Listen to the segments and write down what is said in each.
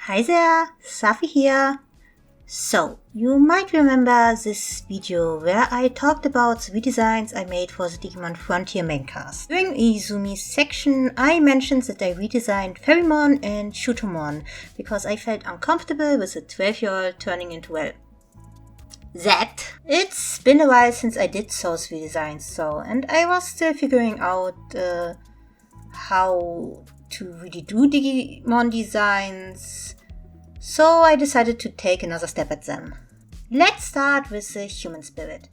Hi there, Safi here. So, you might remember this video where I talked about the redesigns I made for the Digimon Frontier maincast. During Izumi's section, I mentioned that I redesigned Fairymon and Shutumon because I felt uncomfortable with a 12-year-old turning into, well, that. It's been a while since I did those redesigns, and I was still figuring out how to really do Digimon designs. So I decided to take another step at them. Let's start with the human spirit.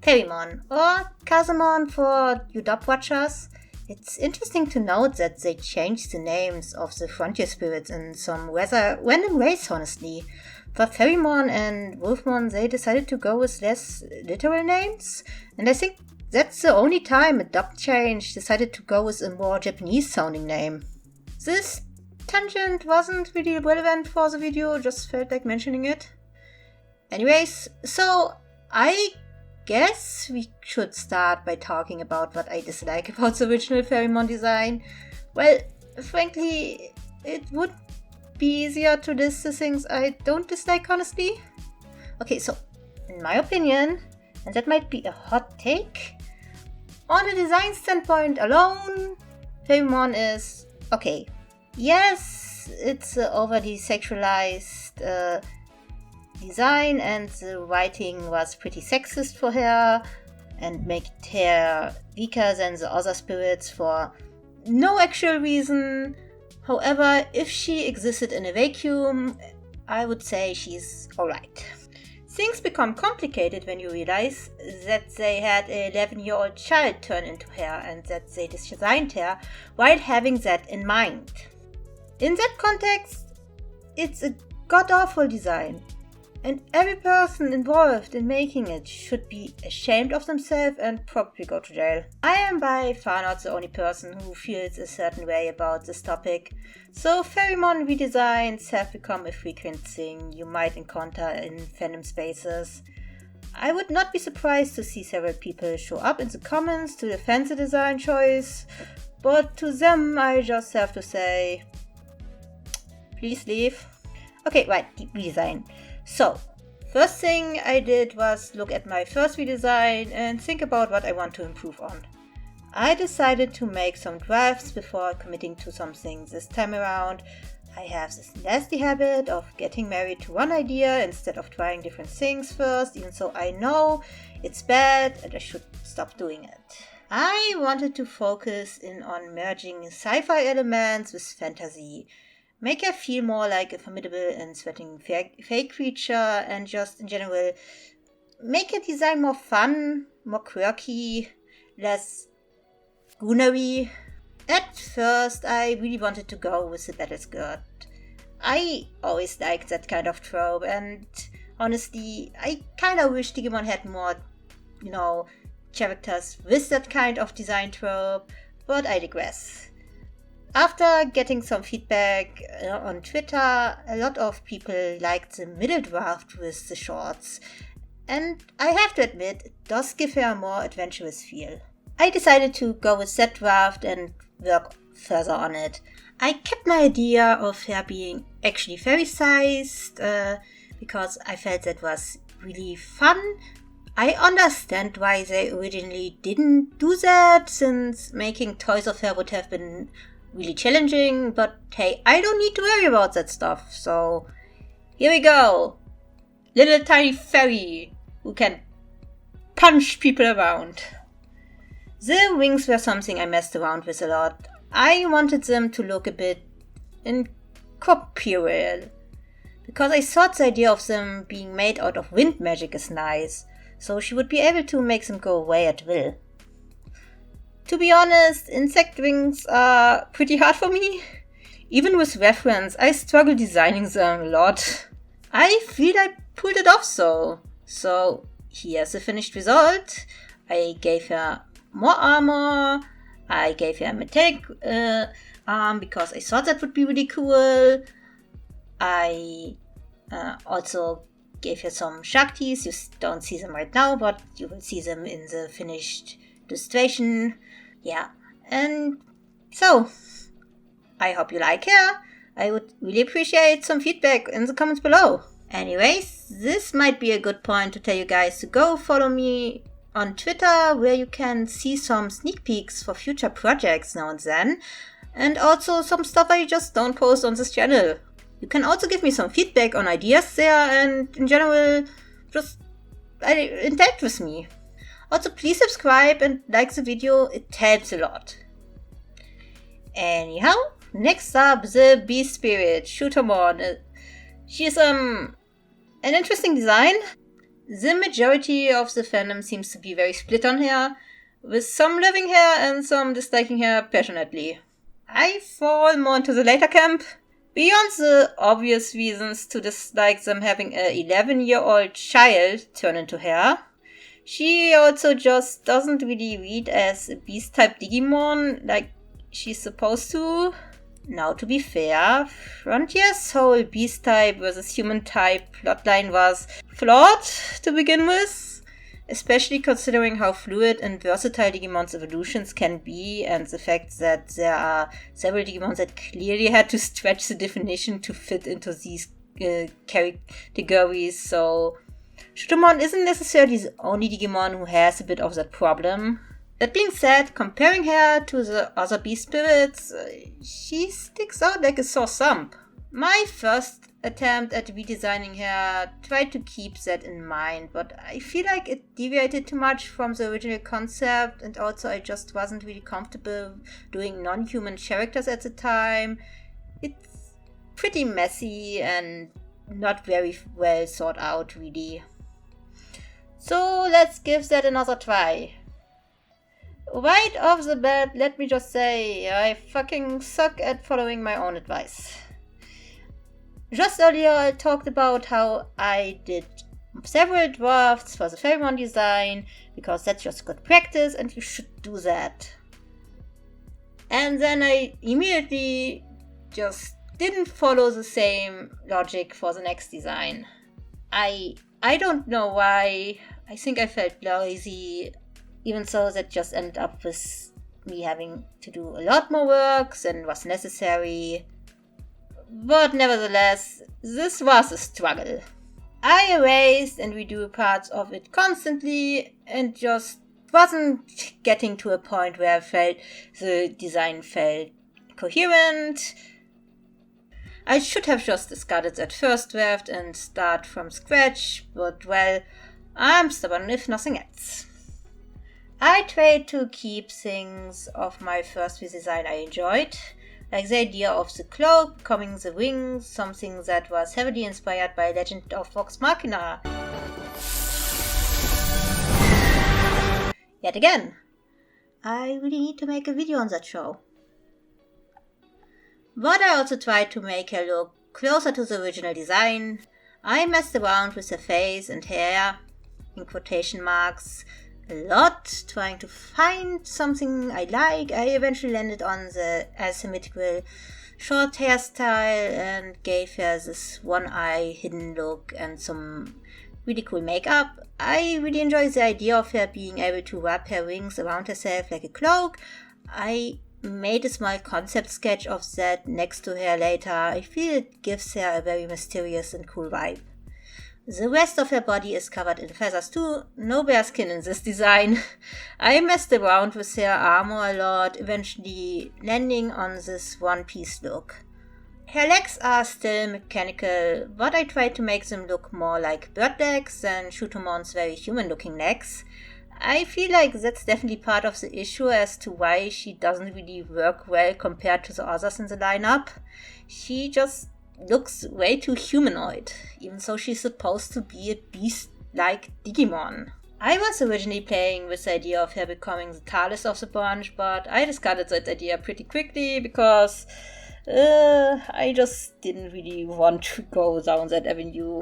Fairymon, or Kazamon for you dub watchers. It's interesting to note that they changed the names of the frontier spirits in some rather random ways, honestly. For Fairymon and Wolfmon, they decided to go with less literal names, and I think that's the only time a dub change decided to go with a more Japanese-sounding name. This tangent wasn't really relevant for the video, just felt like mentioning it. Anyways, so I guess we should start by talking about what I dislike about the original Fairymon design. Well, frankly, it would be easier to list the things I don't dislike, honestly. Okay, so in my opinion, and that might be a hot take, on a design standpoint alone, Fairymon is okay. Yes, it's overly sexualized design, and the writing was pretty sexist for her and made her weaker than the other spirits for no actual reason. However, if she existed in a vacuum, I would say she's alright. Things become complicated when you realize that they had an 11-year-old child turn into her and that they designed her while having that in mind. In that context, it's a god-awful design, and every person involved in making it should be ashamed of themselves and probably go to jail. I am by far not the only person who feels a certain way about this topic, so Fairymon redesigns have become a frequent thing you might encounter in fandom spaces. I would not be surprised to see several people show up in the comments to defend the design choice, but to them I just have to say, please leave. Okay, right, redesign. So, first thing I did was look at my first redesign and think about what I want to improve on. I decided to make some drafts before committing to something this time around. I have this nasty habit of getting married to one idea instead of trying different things first, even though I know it's bad and I should stop doing it. I wanted to focus in on merging sci-fi elements with fantasy. Make her feel more like a formidable and threatening fake creature, and just in general, make her design more fun, more quirky, less goonery. At first, I really wanted to go with the battle skirt. I always liked that kind of trope, and honestly, I kinda wish Digimon had more, characters with that kind of design trope, but I digress. After getting some feedback on Twitter, a lot of people liked the middle draft with the shorts, and I have to admit, it does give her a more adventurous feel. I decided to go with that draft and work further on it. I kept my idea of her being actually fairy-sized, because I felt that was really fun. I understand why they originally didn't do that, since making toys of her would have been really challenging, but hey, I don't need to worry about that stuff, so here we go. Little tiny fairy who can punch people around. The wings were something I messed around with a lot. I wanted them to look a bit incorporeal, because I thought the idea of them being made out of wind magic is nice, so she would be able to make them go away at will. To be honest, insect wings are pretty hard for me. Even with reference, I struggle designing them a lot. I feel I pulled it off though. So here's the finished result. I gave her more armor. I gave her a metallic arm because I thought that would be really cool. I also gave her some Shaktis. You don't see them right now, but you will see them in the finished illustration. Yeah, and so I hope you like her. I would really appreciate some feedback in the comments below. Anyways, this might be a good point to tell you guys to go follow me on Twitter, where you can see some sneak peeks for future projects now and then, and also some stuff I just don't post on this channel. You can also give me some feedback on ideas there, and in general, just interact with me. Also, please subscribe and like the video, it helps a lot. Anyhow, next up, the Beast Spirit, Shutumon. She's an interesting design. The majority of the fandom seems to be very split on her, with some loving her and some disliking her passionately. I fall more into the later camp. Beyond the obvious reasons to dislike them having an 11-year-old child turn into her, she also just doesn't really read as a beast-type Digimon like she's supposed to. Now, to be fair, Frontier's whole beast-type versus human-type plotline was flawed to begin with, especially considering how fluid and versatile Digimon's evolutions can be, and the fact that there are several Digimons that clearly had to stretch the definition to fit into these categories. So Shutumon isn't necessarily the only Digimon who has a bit of that problem. That being said, comparing her to the other beast spirits, she sticks out like a sore thumb. My first attempt at redesigning her tried to keep that in mind, but I feel like it deviated too much from the original concept, and also I just wasn't really comfortable doing non-human characters at the time. It's pretty messy and not very well thought out, really. So let's give that another try. Right off the bat, let me just say, I fucking suck at following my own advice. Just earlier I talked about how I did several drafts for the Fairymon design, because that's just good practice and you should do that. And then I immediately just didn't follow the same logic for the next design. I don't know why. I think I felt lazy. Even so, that just ended up with me having to do a lot more work than was necessary. But nevertheless, this was a struggle. I erased and redo parts of it constantly and just wasn't getting to a point where I felt the design felt coherent. I should have just discarded that first draft and start from scratch, but well, I'm stubborn if nothing else. I tried to keep things of my first redesign I enjoyed, like the idea of the cloak becoming the wings, something that was heavily inspired by Legend of Vox Machina. Yet again, I really need to make a video on that show. But I also tried to make her look closer to the original design. I messed around with her face and hair, in quotation marks, a lot, trying to find something I like. I eventually landed on the asymmetrical short hairstyle and gave her this one eye hidden look and some really cool makeup. I really enjoy the idea of her being able to wrap her wings around herself like a cloak. I made a small concept sketch of that next to her later. I feel it gives her a very mysterious and cool vibe. The rest of her body is covered in feathers too, no bare skin in this design. I messed around with her armor a lot, eventually landing on this one-piece look. Her legs are still mechanical, but I tried to make them look more like bird legs than Shutumon's very human-looking legs. I feel like that's definitely part of the issue as to why she doesn't really work well compared to the others in the lineup. She just looks way too humanoid, even though she's supposed to be a beast-like Digimon. I was originally playing with the idea of her becoming the tallest of the bunch, but I discarded that idea pretty quickly because I just didn't really want to go down that avenue.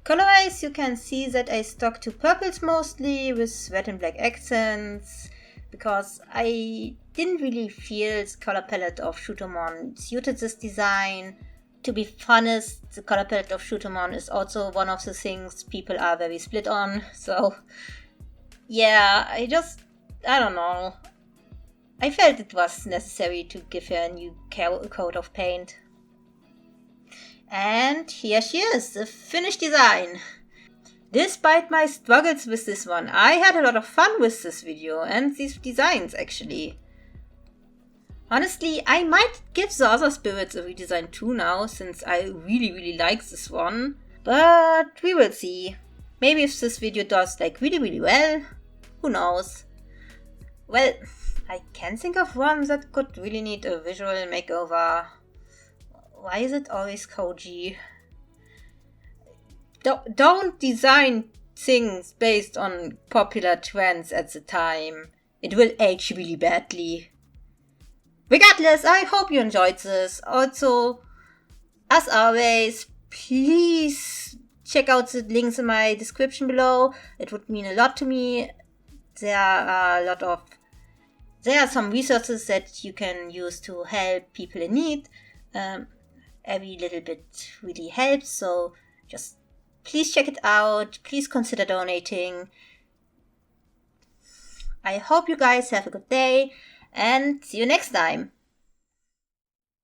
Color-wise, you can see that I stuck to purples mostly with red and black accents, because I didn't really feel the color palette of Shutumon suited this design. To be honest, the color palette of Shutumon is also one of the things people are very split on, so yeah, I don't know. I felt it was necessary to give her a new coat of paint. And here she is, the finished design. Despite my struggles with this one, I had a lot of fun with this video and these designs actually. Honestly, I might give the other spirits a redesign too now, since I really like this one. But we will see. Maybe if this video does like really well, who knows. Well, I can think of one that could really need a visual makeover. Why is it always Koji? Don't design things based on popular trends at the time. It will age really badly. Regardless, I hope you enjoyed this. Also, as always, please check out the links in my description below. It would mean a lot to me. There are some resources that you can use to help people in need. Every little bit really helps, so just please check it out. Please consider donating. I hope you guys have a good day and see you next time.